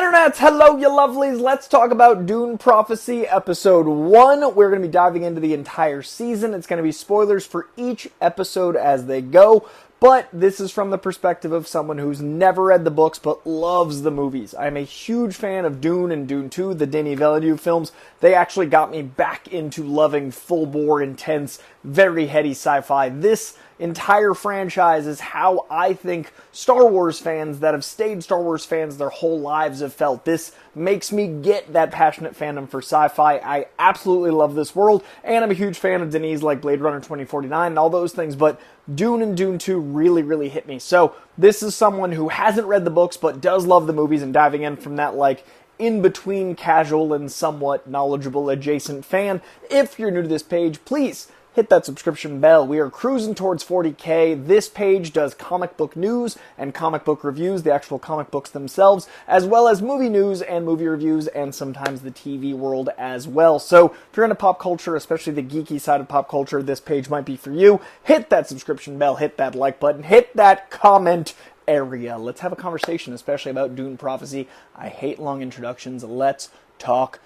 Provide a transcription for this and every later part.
Internets, hello you lovelies. Let's talk about Dune Prophecy Episode 1. We're going to be diving into the entire season. It's going to be spoilers for each episode as they go, but this is from the perspective of someone who's never read the books but loves the movies. I'm a huge fan of Dune and Dune 2, the Denis Villeneuve films. They actually got me back into loving full-bore, intense, very heady sci-fi. This entire franchise is how I think Star Wars fans that have stayed Star Wars fans their whole lives have felt. This makes me get that passionate fandom for sci-fi. I absolutely love this world, and I'm a huge fan of Denis, like Blade Runner 2049 and all those things, but Dune and Dune 2 really hit me. So this is someone who hasn't read the books but does love the movies, and diving in from that like in-between casual and somewhat knowledgeable adjacent fan. If you're new to this page, please hit that subscription bell. We are cruising towards 40K. This page does comic book news and comic book reviews, the actual comic books themselves, as well as movie news and movie reviews, and sometimes the TV world as well. So if you're into pop culture, especially the geeky side of pop culture, this page might be for you. Hit that subscription bell, hit that like button, hit that comment area. Let's have a conversation, especially about Dune Prophecy. I hate long introductions. Let's talk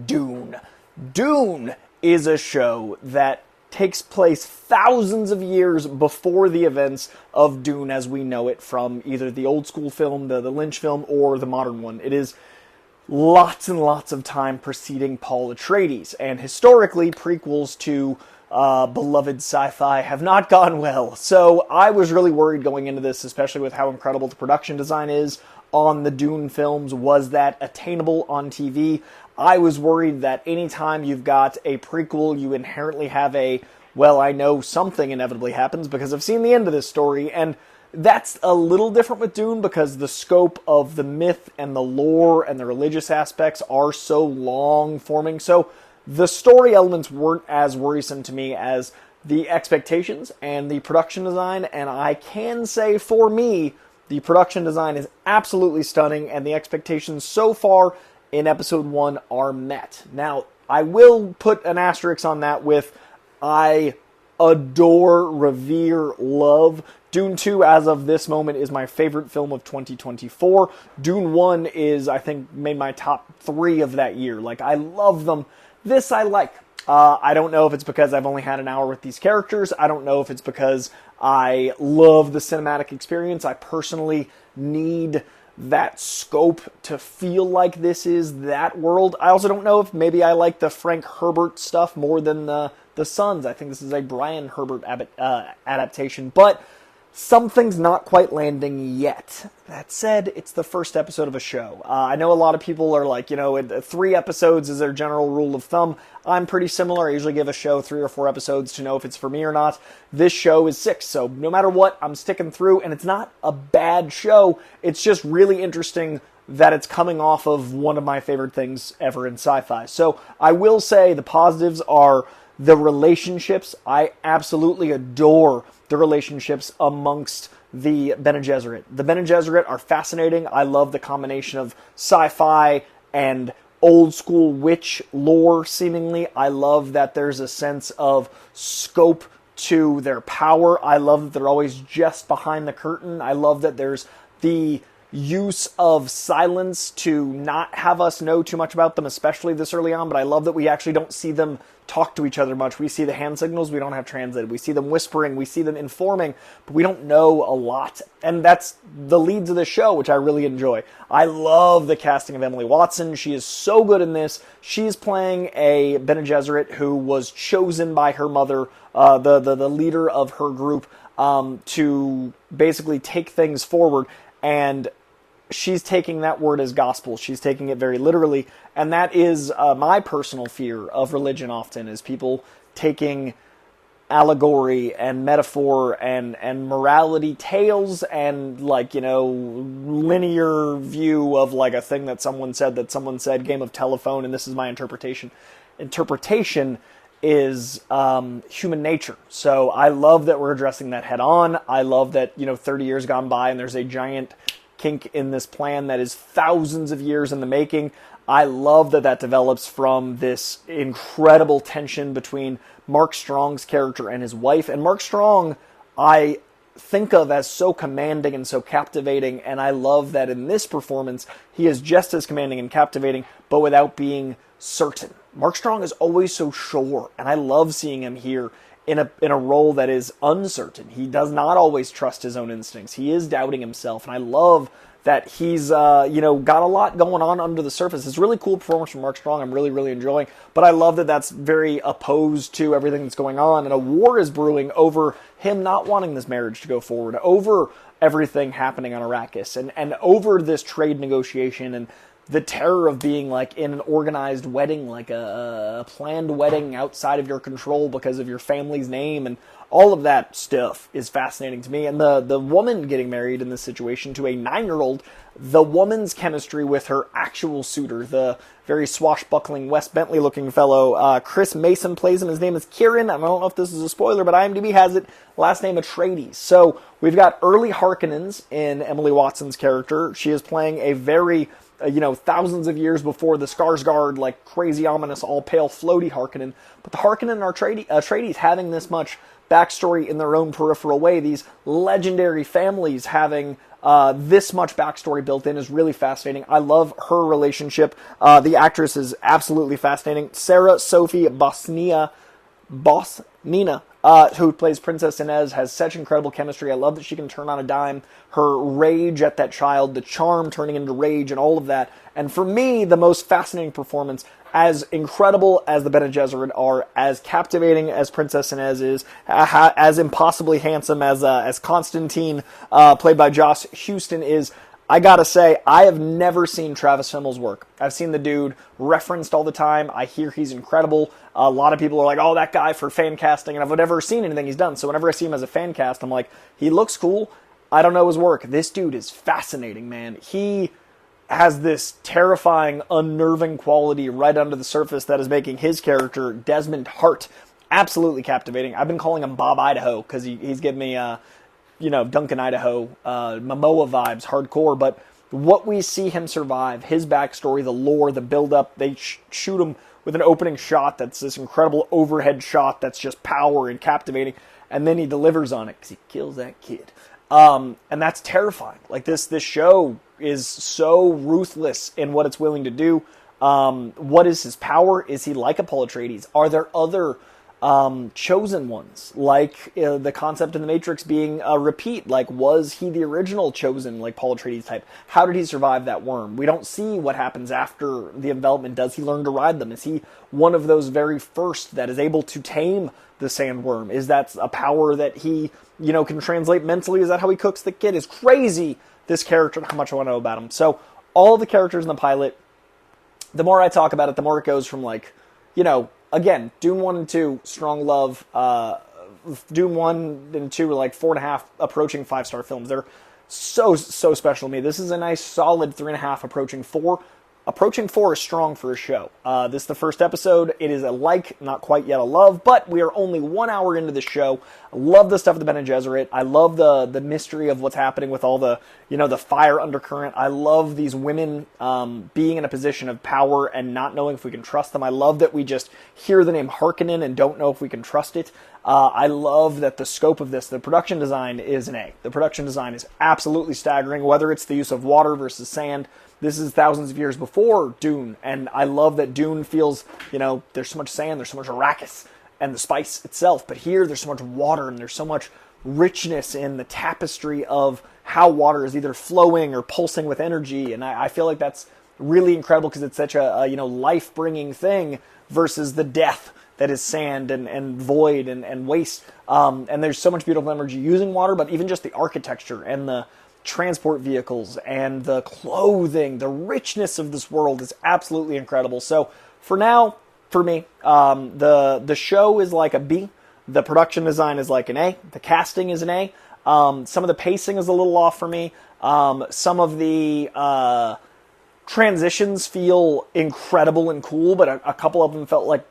Dune. Dune is a show that takes place thousands of years before the events of Dune as we know it from either the old school film, the Lynch film, or the modern one. It is lots and lots of time preceding Paul Atreides, and historically, prequels to beloved sci-fi have not gone well. So I was really worried going into this, especially with how incredible the production design is on the Dune films. Was that attainable on TV? I was worried that anytime you've got a prequel, you inherently have a, well, I know something inevitably happens because I've seen the end of this story, and that's a little different with Dune because the scope of the myth and the lore and the religious aspects are so long-forming. So the story elements weren't as worrisome to me as the expectations and the production design, and I can say for me, the production design is absolutely stunning, and the expectations so far in episode 1 are met. Now, I will put an asterisk on that with I adore, revere, love. Dune 2, as of this moment, is my favorite film of 2024. Dune 1 is, I think, made my top 3 of that year. Like, I love them. This I like. I don't know if it's because I've only had an hour with these characters. I don't know if it's because I love the cinematic experience. I personally need that scope to feel like this is that world. I also don't know if maybe I like the Frank Herbert stuff more than the Sons. I think this is a Brian Herbert adaptation, but something's not quite landing yet. That said, it's the first episode of a show. I know a lot of people are like, 3 episodes is their general rule of thumb. I'm pretty similar. I usually give a show 3 or 4 episodes to know if it's for me or not. This show is 6, so no matter what, I'm sticking through, and it's not a bad show. It's just really interesting that it's coming off of one of my favorite things ever in sci-fi. So I will say the positives are the relationships. I absolutely adore the relationships amongst the Bene Gesserit. The Bene Gesserit are fascinating. I love the combination of sci-fi and old school witch lore, seemingly. I love that there's a sense of scope to their power. I love that they're always just behind the curtain. I love that there's the use of silence to not have us know too much about them, especially this early on, but I love that we actually don't see them talk to each other much. We see the hand signals, we don't have translated. We see them whispering, we see them informing, but we don't know a lot. And that's the leads of the show, which I really enjoy. I love the casting of Emily Watson. She is so good in this. She's playing a Bene Gesserit who was chosen by her mother, the leader of her group, to basically take things forward, and she's taking that word as gospel. She's taking it very literally, and that is my personal fear of religion often, is people taking allegory and metaphor and morality tales and linear view of like a thing that someone said, game of telephone, and this is my interpretation. Interpretation is human nature. So I love that we're addressing that head on. I love that 30 years gone by and there's a giant kink in this plan that is thousands of years in the making. I love that that develops from this incredible tension between Mark Strong's character and his wife. And Mark Strong, I think of as so commanding and so captivating, and I love that in this performance, he is just as commanding and captivating, but without being certain. Mark Strong is always so sure, and I love seeing him here in a role that is uncertain. He does not always trust his own instincts. He is doubting himself, and I love that he's got a lot going on under the surface. It's a really cool performance from Mark Strong. I'm really, really enjoying, but I love that that's very opposed to everything that's going on, and a war is brewing over him not wanting this marriage to go forward, over everything happening on Arrakis, and over this trade negotiation, and the terror of being like in an organized wedding, like a planned wedding outside of your control because of your family's name, and all of that stuff is fascinating to me. And the woman getting married in this situation to a 9-year-old, the woman's chemistry with her actual suitor, the very swashbuckling Wes Bentley looking fellow, Chris Mason plays him. His name is Kieran. I don't know if this is a spoiler, but IMDb has it. Last name Atreides. So we've got early Harkonnens in Emily Watson's character. She is playing a very thousands of years before the Skarsgård, like crazy, ominous, all pale, floaty Harkonnen. But the Harkonnen and Atreides having this much backstory in their own peripheral way, these legendary families having this much backstory built in, is really fascinating. I love her relationship. The actress is absolutely fascinating. Sarah Sophie Bosnina, who plays Princess Inez, has such incredible chemistry. I love that she can turn on a dime. Her rage at that child, the charm turning into rage, and all of that. And for me, the most fascinating performance, as incredible as the Bene Gesserit are, as captivating as Princess Inez is, as impossibly handsome as Constantine, played by Josh Huston, is, I gotta say, I have never seen Travis Fimmel's work. I've seen the dude referenced all the time. I hear he's incredible. A lot of people are like, oh, that guy for fan casting, and I've never seen anything he's done. So whenever I see him as a fan cast, I'm like, he looks cool. I don't know his work. This dude is fascinating, man. He has this terrifying, unnerving quality right under the surface that is making his character, Desmond Hart, absolutely captivating. I've been calling him Bob Idaho because he's giving me Duncan Idaho, Momoa vibes, hardcore, but what we see him survive, his backstory, the lore, the build-up, they shoot him with an opening shot that's this incredible overhead shot that's just power and captivating, and then he delivers on it because he kills that kid. And that's terrifying. Like, this show is so ruthless in what it's willing to do. What is his power? Is he like a Paul Atreides? Are there other chosen ones, like the concept in the Matrix being a repeat? Like, was he the original chosen, like Paul Atreides type? How did he survive that worm? We don't see what happens after the envelopment. Does he learn to ride them? Is he one of those very first that is able to tame the sandworm? Is that a power that he can translate mentally? Is that how he cooks the kid? Is crazy, this character, and how much I want to know about him. So all the characters in the pilot, the more I talk about it, the more it goes from again, Dune 1 and 2, strong love. Dune 1 and 2 were like 4.5, approaching 5-star films. They're so special to me. This is a nice, solid 3.5, approaching 4. Approaching 4 is strong for a show. This is the first episode. It is a like, not quite yet a love, but we are only 1 hour into the show. I love the stuff of the Bene Gesserit. I love the mystery of what's happening with all the, the fire undercurrent. I love these women being in a position of power and not knowing if we can trust them. I love that we just hear the name Harkonnen and don't know if we can trust it. I love that the scope of this, the production design is an A. The production design is absolutely staggering, whether it's the use of water versus sand. This is thousands of years before Dune, and I love that Dune feels, there's so much sand, there's so much Arrakis, and the spice itself, but here there's so much water, and there's so much richness in the tapestry of how water is either flowing or pulsing with energy, and I feel like that's really incredible because it's such a life-bringing thing versus the death that is sand and void and waste, and there's so much beautiful energy using water, but even just the architecture and the transport vehicles and the clothing, the richness of this world is absolutely incredible. So for now, for me, the show is like a B. The production design is like an A. The casting is an A. Some of the pacing is a little off for me. Some of the transitions feel incredible and cool, but a couple of them felt like,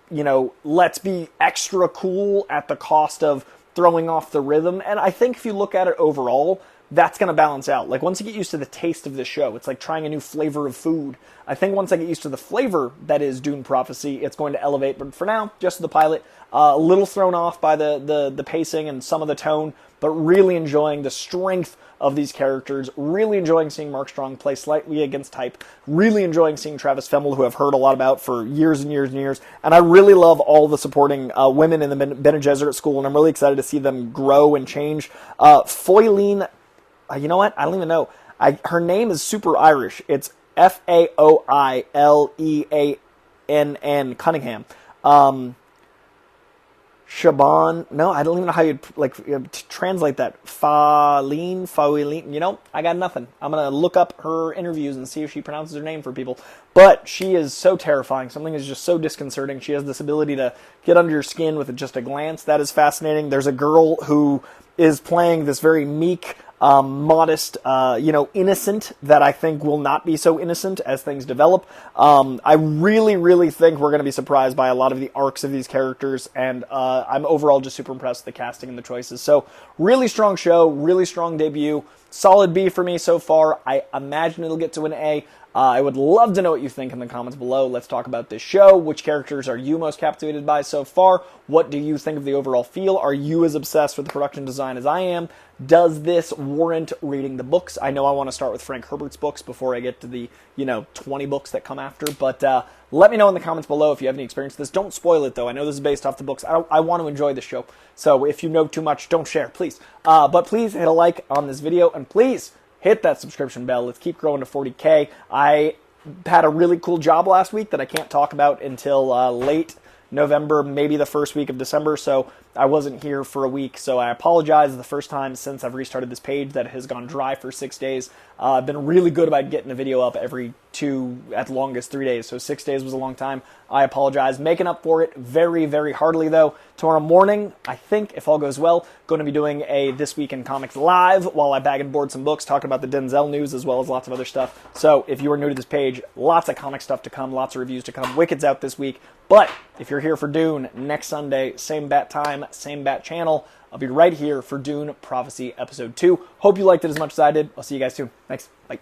let's be extra cool at the cost of throwing off the rhythm. And I think if you look at it overall, that's going to balance out. Like, once you get used to the taste of this show, it's like trying a new flavor of food. I think once I get used to the flavor that is Dune Prophecy, it's going to elevate. But for now, just the pilot, a little thrown off by the pacing and some of the tone, but really enjoying the strength of these characters, really enjoying seeing Mark Strong play slightly against type, really enjoying seeing Travis Fimmel, who I've heard a lot about for years and years and years, and I really love all the supporting women in the Bene Gesserit school, and I'm really excited to see them grow and change. Foyleen, you know what? I don't even know. Her name is super Irish. It's F-A-O-I-L-E-A-N-N, Cunningham. Shaban, no, I don't even know how you'd translate that. Foyleen, you know, I got nothing. I'm going to look up her interviews and see if she pronounces her name for people. But she is so terrifying. Something is just so disconcerting. She has this ability to get under your skin with just a glance. That is fascinating. There's a girl who is playing this very meek, modest, innocent that I think will not be so innocent as things develop. I really, really think we're going to be surprised by a lot of the arcs of these characters, and I'm overall just super impressed with the casting and the choices. So, really strong show, really strong debut. Solid B for me so far. I imagine it'll get to an A. I would love to know what you think in the comments below. Let's talk about this show. Which characters are you most captivated by so far? What do you think of the overall feel? Are you as obsessed with the production design as I am? Does this warrant reading the books? I know I want to start with Frank Herbert's books before I get to the, 20 books that come after. But let me know in the comments below if you have any experience with this. Don't spoil it, though. I know this is based off the books. I want to enjoy the show. So if you know too much, don't share, please. But please hit a like on this video, and please hit that subscription bell. Let's keep growing to 40K. I had a really cool job last week that I can't talk about until late November, maybe the first week of December, so I wasn't here for a week, so I apologize. The first time since I've restarted this page that has gone dry for 6 days. I've been really good about getting a video up every 2, at longest 3 days, so 6 days was a long time. I apologize. Making up for it very, very hardly, though. Tomorrow morning, I think, if all goes well, going to be doing a This Week in Comics live while I bag and board some books, talking about the Denzel news as well as lots of other stuff. So if you are new to this page, lots of comic stuff to come, lots of reviews to come. Wicked's out this week, but if you're here for Dune, next Sunday, same bat time, same bat channel, I'll be right here for Dune Prophecy Episode 2. Hope you liked it as much as I did. I'll see you guys soon. Thanks. Bye.